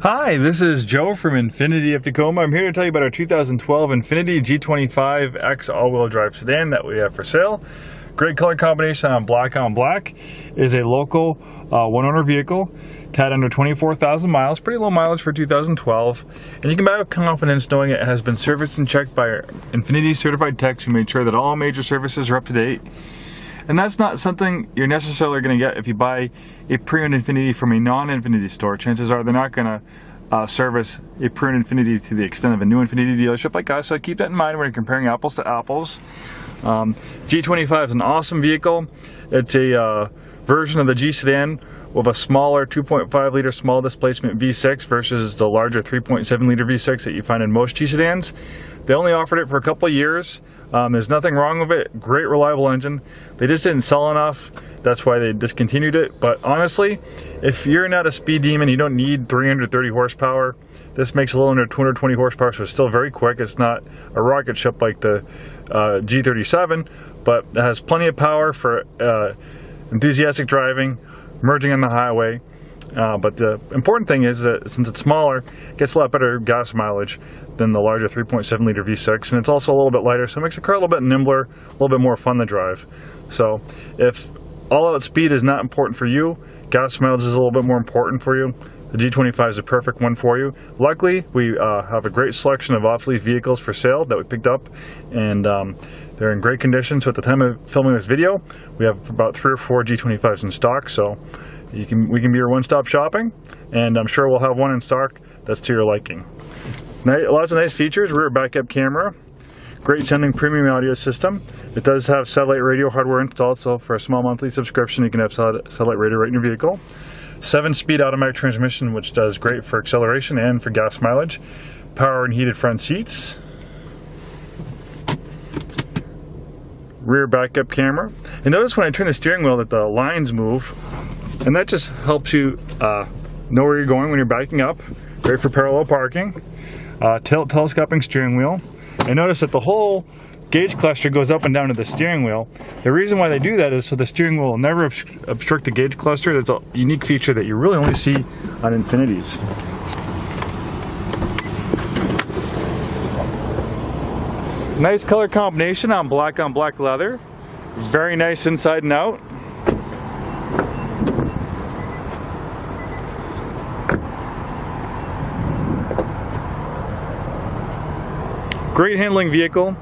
Hi, this is Joe from Infiniti of Tacoma. I'm here to tell you about our 2012 Infiniti G25 X all-wheel drive sedan that we have for sale. Great color combination on black. Is a local one-owner vehicle. Had under 24,000 miles, pretty low mileage for 2012. And you can buy with confidence knowing it has been serviced and checked by our Infiniti certified techs who made sure that all major services are up to date. And that's not something you're necessarily going to get if you buy a pre-owned Infiniti from a non-Infiniti store. Chances are they're not going to service a pre-owned Infiniti to the extent of a new Infiniti dealership like us, so keep that in mind when you're comparing apples to apples. G25 is an awesome vehicle. It's a version of the G sedan with a smaller 2.5 liter small displacement V6 versus the larger 3.7 liter V6 that you find in most G sedans. They only offered it for a couple of years. There's nothing wrong with it. Great reliable engine. They just didn't sell enough. That's why they discontinued it. But honestly, if you're not a speed demon, you don't need 330 horsepower. This makes a little under 220 horsepower, so it's still very quick. It's not a rocket ship like the G37, but it has plenty of power for enthusiastic driving, merging on the highway. But the important thing is that since it's smaller, it gets a lot better gas mileage than the larger 3.7 liter V6, and it's also a little bit lighter, so it makes the car a little bit nimbler, a little bit more fun to drive. So if all-out speed is not important for you, gas mileage is a little bit more important for you, the G25 is a perfect one for you. Luckily, we have a great selection of off-lease vehicles for sale that we picked up, and they're in great condition. So at the time of filming this video, we have about 3 or 4 G25s in stock, so we can be your one-stop shopping, and I'm sure we'll have one in stock that's to your liking. Lots of nice features: rear backup camera, great sounding premium audio system. It does have satellite radio hardware installed, so for a small monthly subscription you can have satellite radio right in your vehicle. 7-speed automatic transmission, which does great for acceleration and for gas mileage. Power and heated front seats. Rear backup camera. And notice when I turn the steering wheel that the lines move, and that just helps you know where you're going when you're backing up. Great for parallel parking. Telescoping steering wheel. And notice that the whole gauge cluster goes up and down to the steering wheel. The reason why they do that is so the steering wheel will never obstruct the gauge cluster. That's a unique feature that you really only see on Infinitis. Nice color combination on black leather. Very nice inside and out. Great handling vehicle.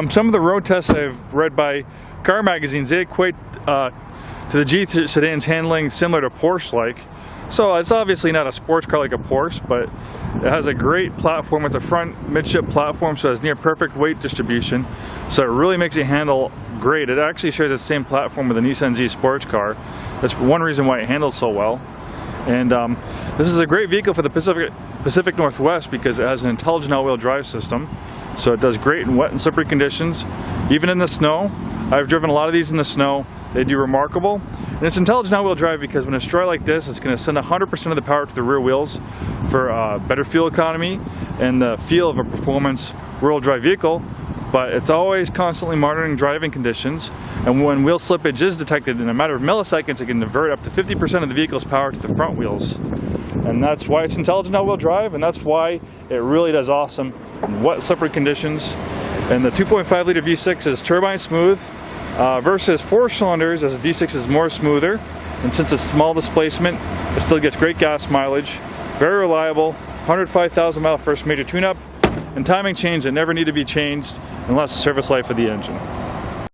Some of the road tests I've read by car magazines, they equate to the G sedan's handling similar to Porsche-like. So it's obviously not a sports car like a Porsche, but it has a great platform. It's a front midship platform, so it has near perfect weight distribution. So it really makes it handle great. It actually shares the same platform with the Nissan Z sports car. That's one reason why it handles so well. And this is a great vehicle for the Pacific Northwest because it has an intelligent all-wheel drive system. So it does great in wet and slippery conditions, even in the snow. I've driven a lot of these in the snow. They do remarkable. And it's intelligent all-wheel drive because when it's dry like this, it's going to send 100% of the power to the rear wheels for better fuel economy and the feel of a performance rear-wheel drive vehicle. But it's always constantly monitoring driving conditions, and when wheel slippage is detected in a matter of milliseconds, it can divert up to 50% of the vehicle's power to the front wheels. And that's why it's intelligent all-wheel drive, and that's why it really does awesome in wet, slippery conditions. And the 2.5 liter V6 is turbine smooth versus 4 cylinders, as the V6 is more smoother. And since it's small displacement, it still gets great gas mileage, very reliable, 105,000 mile first major tune-up, and timing chains that never need to be changed unless the service life of the engine.